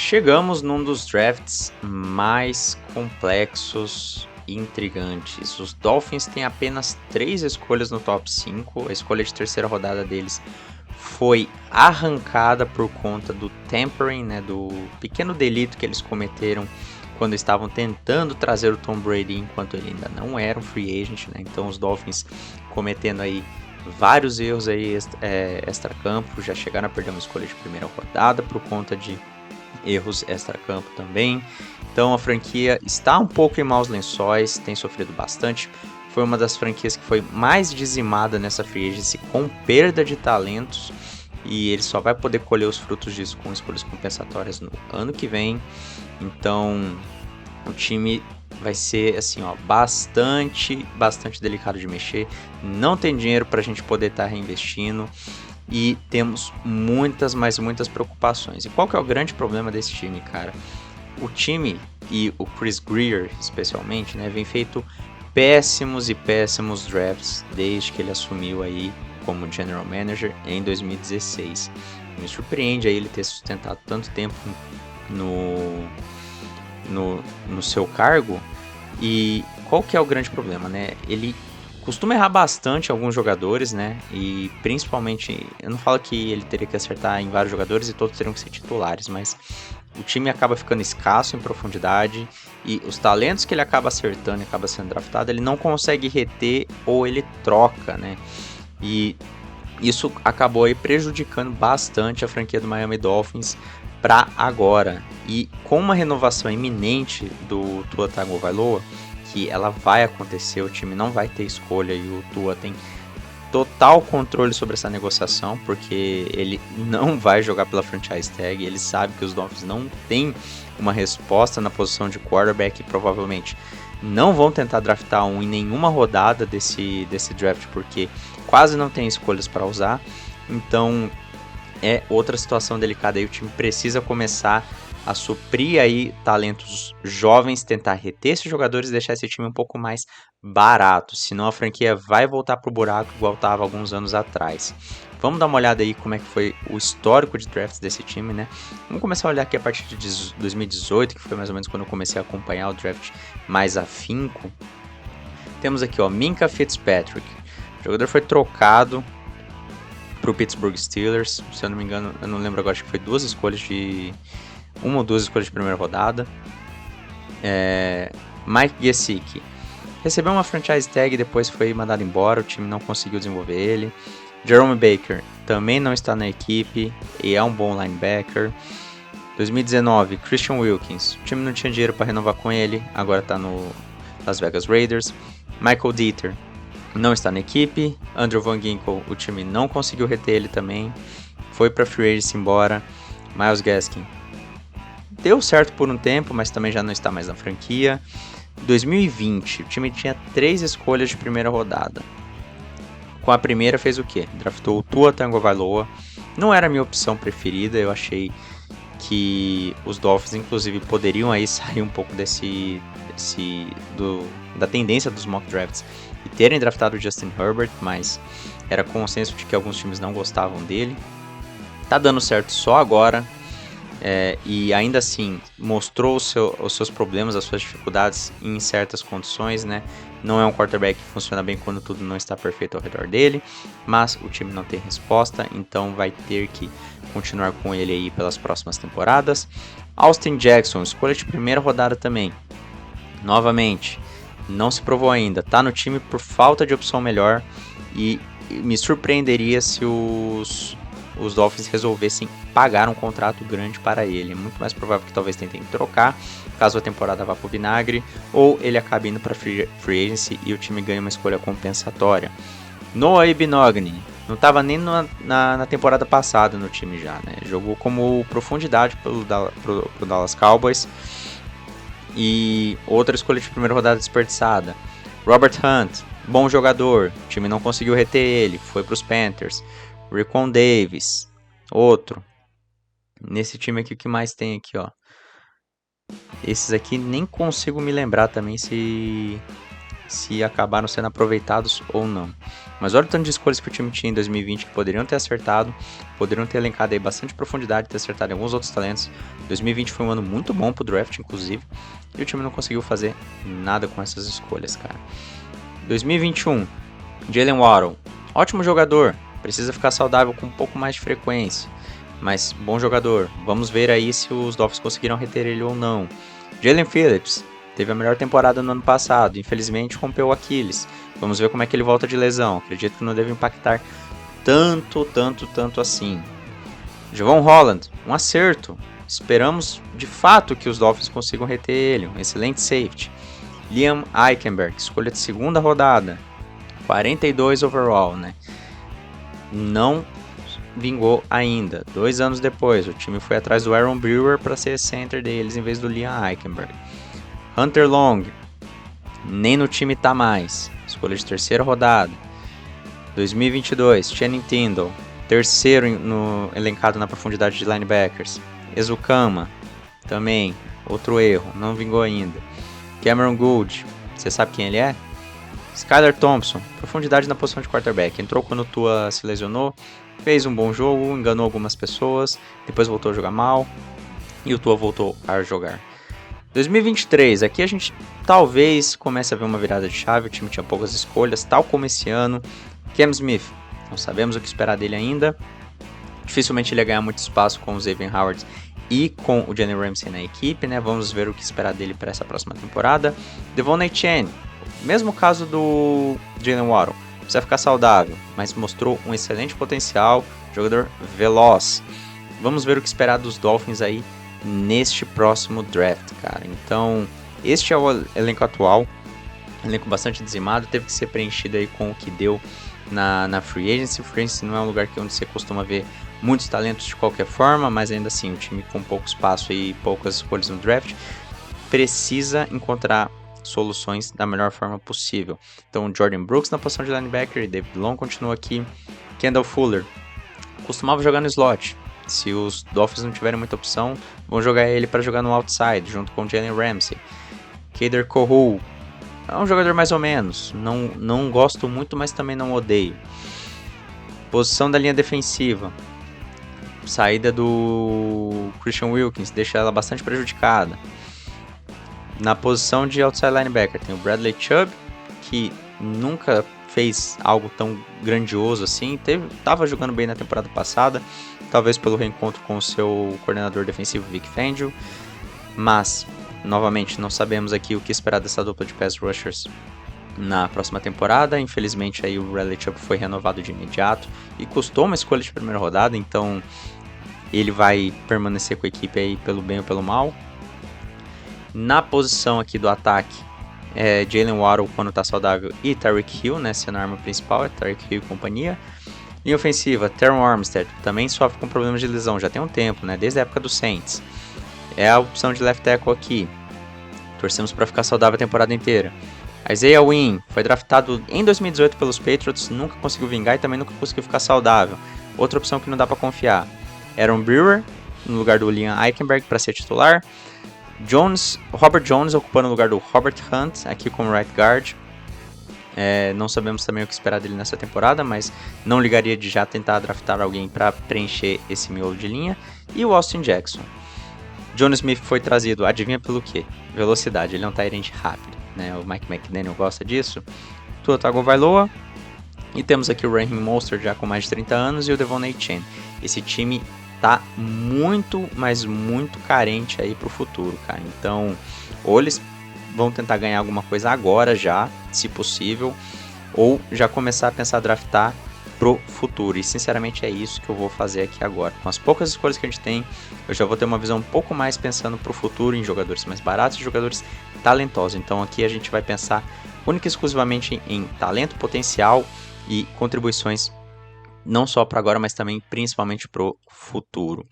Chegamos num dos drafts mais complexos e intrigantes. Os Dolphins têm apenas 3 escolhas no top 5. A escolha de terceira rodada deles foi arrancada por conta do tampering, né, do pequeno delito que eles cometeram quando estavam tentando trazer o Tom Brady enquanto ele ainda não era um free agent, né? Então os Dolphins cometendo aí vários erros aí extra-campo, já chegaram a perder uma escolha de primeira rodada por conta de erros extra-campo também. Então a franquia está um pouco em maus lençóis, tem sofrido bastante. Foi uma das franquias que foi mais dizimada nessa free agency, com perda de talentos, e ele só vai poder colher os frutos disso com escolhas compensatórias no ano que vem. Então o time vai ser assim, ó, bastante delicado de mexer. Não tem dinheiro para a gente poder estar reinvestindo. E temos muitas preocupações. E qual que é o grande problema desse time, cara? O time e o Chris Grier, especialmente, né, vem feito péssimos drafts desde que ele assumiu aí como General Manager em 2016. Me surpreende aí ele ter sustentado tanto tempo no seu cargo. E qual que é o grande problema, né? Ele costuma errar bastante alguns jogadores, né? E principalmente, eu não falo que ele teria que acertar em vários jogadores e todos teriam que ser titulares, mas o time acaba ficando escasso em profundidade e os talentos que ele acaba acertando e acaba sendo draftado, ele não consegue reter ou ele troca, né? E isso acabou aí prejudicando bastante a franquia do Miami Dolphins para agora. E com uma renovação iminente do Tua Tagovailoa, que ela vai acontecer, o time não vai ter escolha e o Tua tem total controle sobre essa negociação, porque ele não vai jogar pela franchise tag, ele sabe que os Dolphins não têm uma resposta na posição de quarterback e provavelmente não vão tentar draftar um em nenhuma rodada desse draft, porque quase não tem escolhas para usar. Então é outra situação delicada aí, o time precisa começar a suprir aí talentos jovens, tentar reter esses jogadores e deixar esse time um pouco mais barato, senão a franquia vai voltar pro buraco igual estava alguns anos atrás. Vamos dar uma olhada aí como é que foi o histórico de drafts desse time, né? Vamos começar a olhar aqui a partir de 2018, que foi mais ou menos quando eu comecei a acompanhar o draft mais afinco. Temos aqui, ó, Minkah Fitzpatrick. O jogador foi trocado pro Pittsburgh Steelers, se eu não me engano, eu não lembro agora, acho que foi uma ou duas escolhas de primeira rodada. Mike Gesicki recebeu uma franchise tag e depois foi mandado embora, o time não conseguiu desenvolver ele. Jerome Baker também não está na equipe e é um bom linebacker. 2019, Christian Wilkins, o time não tinha dinheiro para renovar com ele, agora está no Las Vegas Raiders. Michael Dieter não está na equipe. Andrew Van Ginkel, o time não conseguiu reter ele também, foi para free agency embora. Myles Gaskin deu certo por um tempo, mas também já não está mais na franquia. 2020, o time tinha 3 escolhas de primeira rodada. Com a primeira fez o quê? Draftou o Tua Tagovailoa. Não era a minha opção preferida, eu achei que os Dolphins inclusive poderiam aí sair um pouco da tendência dos mock drafts e terem draftado o Justin Herbert, mas era consenso de que alguns times não gostavam dele. Tá dando certo só agora. E ainda assim mostrou os seus problemas, as suas dificuldades em certas condições, né? Não é um quarterback que funciona bem quando tudo não está perfeito ao redor dele, mas o time não tem resposta, então vai ter que continuar com ele aí pelas próximas temporadas. Austin Jackson, escolha de primeira rodada também, novamente, não se provou ainda, tá no time por falta de opção melhor e me surpreenderia se os Dolphins resolvessem pagar um contrato grande para ele. É muito mais provável que talvez tentem trocar, caso a temporada vá para o vinagre, ou ele acabe indo para free agency e o time ganhe uma escolha compensatória. Noah Igbinoghene não estava nem na temporada passada no time já, né? Jogou como profundidade pro Dallas Cowboys. E outra escolha de primeira rodada desperdiçada. Robert Hunt, bom jogador, o time não conseguiu reter ele, foi para os Panthers. Raekwon Davis, outro. Nesse time aqui, o que mais tem aqui, ó? Esses aqui nem consigo me lembrar também se se acabaram sendo aproveitados ou não. Mas olha o tanto de escolhas que o time tinha em 2020 que poderiam ter acertado, poderiam ter elencado aí bastante profundidade, ter acertado em alguns outros talentos. 2020 foi um ano muito bom pro draft, inclusive, e o time não conseguiu fazer nada com essas escolhas, cara. 2021, Jalen Waddle, ótimo jogador, precisa ficar saudável com um pouco mais de frequência, mas bom jogador. Vamos ver aí se os Dolphins conseguiram reter ele ou não. Jalen Phillips teve a melhor temporada no ano passado, infelizmente rompeu o Aquiles. Vamos ver como é que ele volta de lesão. Acredito que não deve impactar tanto assim. Javon Holland, um acerto. Esperamos de fato que os Dolphins consigam reter ele, um excelente safety. Liam Eichenberg, escolha de segunda rodada, 42 overall, né? Não vingou ainda. 2 anos depois, o time foi atrás do Aaron Brewer para ser center deles em vez do Liam Eichenberg. Hunter Long, nem no time tá mais, escolha de terceira rodada. 2022, Channing Tindall, terceiro elencado na profundidade de linebackers. Ezukama, também, outro erro, não vingou ainda. Cameron Gould, você sabe quem ele é? Skylar Thompson, profundidade na posição de quarterback, entrou quando o Tua se lesionou, fez um bom jogo, enganou algumas pessoas, depois voltou a jogar mal e o Tua voltou a jogar. 2023, aqui a gente talvez comece a ver uma virada de chave, o time tinha poucas escolhas, tal como esse ano. Cam Smith, não sabemos o que esperar dele ainda, dificilmente ele ia ganhar muito espaço com o Xavier Howard e com o Jalen Ramsey na equipe, né? Vamos ver o que esperar dele para essa próxima temporada. Devon Achane, mesmo caso do Jalen Waddle, precisa ficar saudável, mas mostrou um excelente potencial, jogador veloz. Vamos ver o que esperar dos Dolphins aí neste próximo draft, cara. Então, este é o elenco atual, elenco bastante dizimado, teve que ser preenchido aí com o que deu na Free Agency. Free Agency não é um lugar onde você costuma ver muitos talentos de qualquer forma, mas ainda assim, o time com pouco espaço e poucas escolhas no draft precisa encontrar soluções da melhor forma possível. Então, Jordan Brooks na posição de linebacker e David Long continua aqui. Kendall Fuller costumava jogar no slot. Se os Dolphins não tiverem muita opção, vão jogar ele para jogar no outside, junto com o Jalen Ramsey. Kader Kohou é um jogador mais ou menos. Não gosto muito, mas também não odeio. Posição da linha defensiva. Saída do Christian Wilkins deixa ela bastante prejudicada. Na posição de outside linebacker tem o Bradley Chubb, que nunca fez algo tão grandioso assim. Estava jogando bem na temporada passada, talvez pelo reencontro com o seu coordenador defensivo Vic Fangio, mas novamente não sabemos aqui o que esperar dessa dupla de pass rushers na próxima temporada. Infelizmente aí o Bradley Chubb foi renovado de imediato e custou uma escolha de primeira rodada, então ele vai permanecer com a equipe aí pelo bem ou pelo mal. Na posição aqui do ataque, Jalen Waddle quando está saudável e Tyreek Hill, né, sendo a arma principal, é Tyreek Hill e companhia. Linha ofensiva, Terron Armstead também sofre com problemas de lesão, já tem um tempo, né, desde a época do Saints. É a opção de left tackle aqui, torcemos para ficar saudável a temporada inteira. Isaiah Wynn foi draftado em 2018 pelos Patriots, nunca conseguiu vingar e também nunca conseguiu ficar saudável. Outra opção que não dá para confiar. Aaron Brewer no lugar do Liam Eichenberg para ser titular. Robert Jones ocupando o lugar do Robert Hunt, aqui como right guard. Não sabemos também o que esperar dele nessa temporada, mas não ligaria de já tentar draftar alguém para preencher esse miolo de linha. E o Austin Jackson. John Smith foi trazido, adivinha pelo quê? Velocidade, ele é um tight end rápido, né? O Mike McDaniel gosta disso. Tua Tagovailoa. E temos aqui o Raheem Mostert já com mais de 30 anos e o Devon Achane. Esse time tá muito, mas muito carente aí pro futuro, cara. Então, ou eles vão tentar ganhar alguma coisa agora já, se possível, ou já começar a pensar a draftar pro futuro. E sinceramente é isso que eu vou fazer aqui agora. Com as poucas escolhas que a gente tem, eu já vou ter uma visão um pouco mais pensando pro futuro, em jogadores mais baratos e jogadores talentosos. Então aqui a gente vai pensar única e exclusivamente em talento, potencial e contribuições não só para agora, mas também principalmente pro futuro.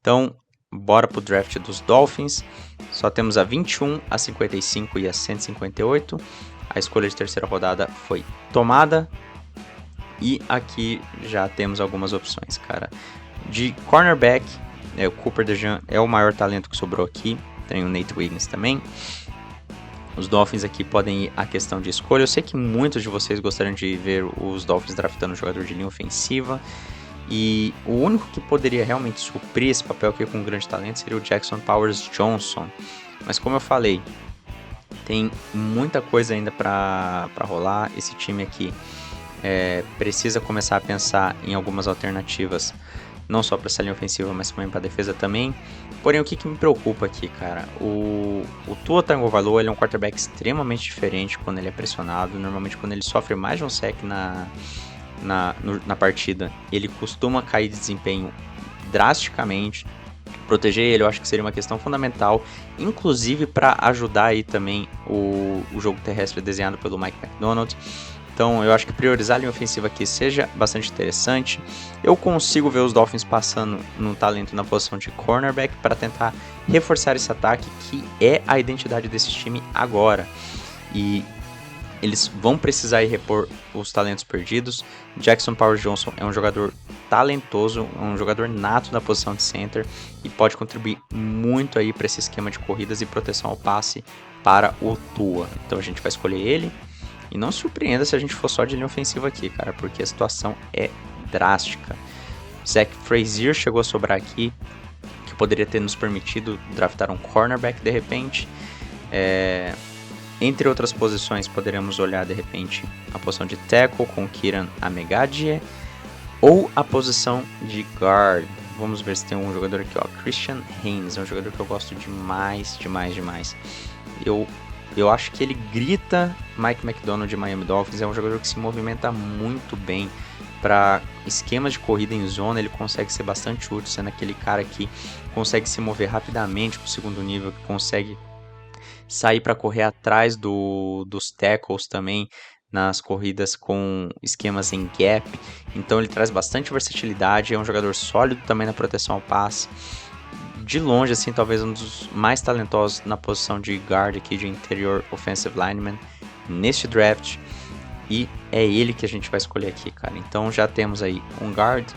Então, bora pro draft dos Dolphins. Só temos a 21, a 55 e a 158. A escolha de terceira rodada foi tomada. E aqui já temos algumas opções, cara. De cornerback, o Cooper DeJean é o maior talento que sobrou aqui. Tem o Nate Wiggins também. Os Dolphins aqui podem ir à questão de escolha. Eu sei que muitos de vocês gostariam de ver os Dolphins draftando um jogador de linha ofensiva. E o único que poderia realmente suprir esse papel aqui com um grande talento seria o Jackson Powers Johnson. Mas como eu falei, tem muita coisa ainda para rolar. Esse time aqui precisa começar a pensar em algumas alternativas, não só para essa linha ofensiva, mas também para a defesa também. Porém, o que me preocupa aqui, cara? O Tua Tagovailoa, ele é um quarterback extremamente diferente quando ele é pressionado. Normalmente, quando ele sofre mais de um sack na partida, ele costuma cair de desempenho drasticamente. Proteger ele, eu acho que seria uma questão fundamental, inclusive para ajudar aí também o jogo terrestre desenhado pelo Mike Macdonald. Então eu acho que priorizar a linha ofensiva aqui seja bastante interessante. Eu consigo ver os Dolphins passando no talento na posição de cornerback para tentar reforçar esse ataque, que é a identidade desse time agora. E eles vão precisar ir repor os talentos perdidos. Jackson Powers Johnson é um jogador talentoso, um jogador nato na posição de center e pode contribuir muito aí para esse esquema de corridas e proteção ao passe para o Tua. Então a gente vai escolher ele. E não se surpreenda se a gente for só de linha ofensiva aqui, cara, porque a situação é drástica. Zach Frazier chegou a sobrar aqui, que poderia ter nos permitido draftar um cornerback de repente. Entre outras posições, poderemos olhar de repente a posição de tackle com Kiran Amegadjie ou a posição de guard. Vamos ver se tem um jogador aqui, ó, Christian Haynes, é um jogador que eu gosto demais. Eu acho que ele grita Mike Macdonald de Miami Dolphins. É um jogador que se movimenta muito bem para esquemas de corrida em zona. Ele consegue ser bastante útil, sendo aquele cara que consegue se mover rapidamente para o segundo nível, que consegue sair para correr atrás dos tackles também nas corridas com esquemas em gap. Então ele traz bastante versatilidade, é um jogador sólido também na proteção ao passe. De longe, assim, talvez um dos mais talentosos na posição de guard aqui, de interior offensive lineman neste draft. E é ele que a gente vai escolher aqui, cara. Então já temos aí um guard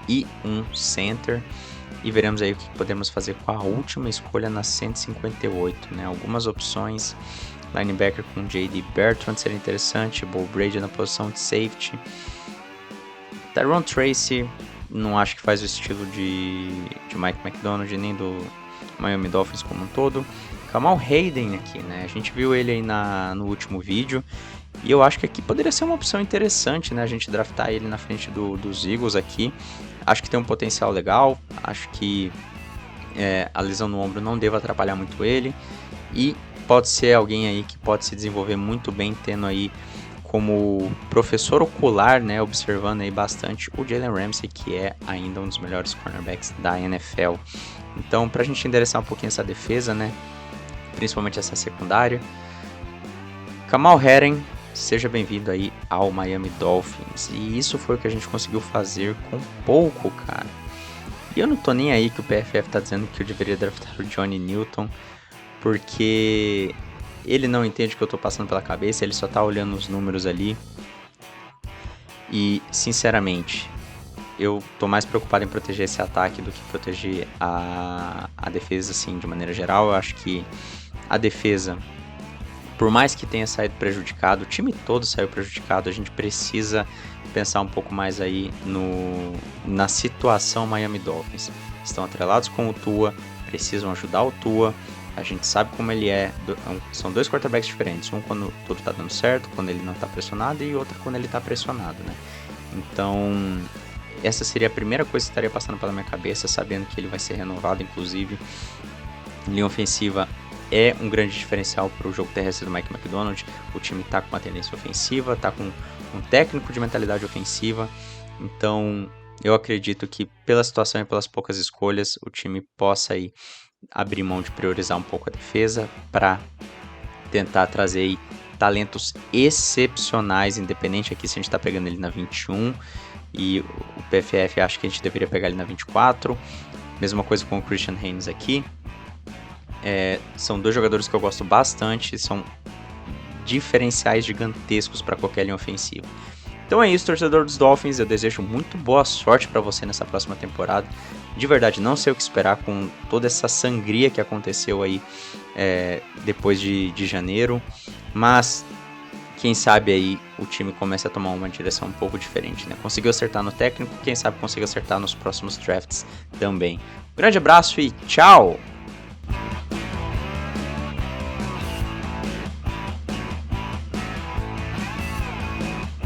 e um center. E veremos aí o que podemos fazer com a última escolha na 158, né? Algumas opções. Linebacker com J.D. Bertrand seria interessante. Bo Brady na posição de safety. Tyrone Tracy, não acho que faz o estilo de Mike Macdonald, nem do Miami Dolphins como um todo. Kamal Hayden aqui, né? A gente viu ele aí no último vídeo. E eu acho que aqui poderia ser uma opção interessante, né? A gente draftar ele na frente dos Eagles aqui. Acho que tem um potencial legal. Acho que a lesão no ombro não deve atrapalhar muito ele. E pode ser alguém aí que pode se desenvolver muito bem, tendo aí como professor ocular, né, observando aí bastante o Jalen Ramsey, que é ainda um dos melhores cornerbacks da NFL. Então, pra gente endereçar um pouquinho essa defesa, né, principalmente essa secundária, Kamal Hayden, seja bem-vindo aí ao Miami Dolphins. E isso foi o que a gente conseguiu fazer com pouco, cara. E eu não tô nem aí que o PFF tá dizendo que eu deveria draftar o Johnny Newton, porque ele não entende o que eu tô passando pela cabeça, ele só tá olhando os números ali. E, sinceramente, eu tô mais preocupado em proteger esse ataque do que proteger a defesa, assim, de maneira geral. Eu acho que a defesa, por mais que tenha saído prejudicado, o time todo saiu prejudicado, a gente precisa pensar um pouco mais aí na situação Miami Dolphins. Estão atrelados com o Tua, precisam ajudar o Tua. A gente sabe como ele é. São dois quarterbacks diferentes. Um quando tudo tá dando certo, quando ele não tá pressionado, e outro quando ele tá pressionado, né? Então, essa seria a primeira coisa que estaria passando pela minha cabeça, sabendo que ele vai ser renovado, inclusive. Linha ofensiva é um grande diferencial para o jogo terrestre do Mike Macdonald. O time tá com uma tendência ofensiva, tá com um técnico de mentalidade ofensiva. Então, eu acredito que pela situação e pelas poucas escolhas, o time possa aí abrir mão de priorizar um pouco a defesa para tentar trazer aí talentos excepcionais, independente aqui se a gente está pegando ele na 21 e o PFF acha que a gente deveria pegar ele na 24. Mesma coisa com o Christian Haynes aqui. São dois jogadores que eu gosto bastante, são diferenciais gigantescos para qualquer linha ofensiva. Então é isso, torcedor dos Dolphins, eu desejo muito boa sorte para você nessa próxima temporada. De verdade, não sei o que esperar com toda essa sangria que aconteceu aí depois de janeiro, mas quem sabe aí o time começa a tomar uma direção um pouco diferente, né? Conseguiu acertar no técnico, quem sabe consiga acertar nos próximos drafts também. Um grande abraço e tchau!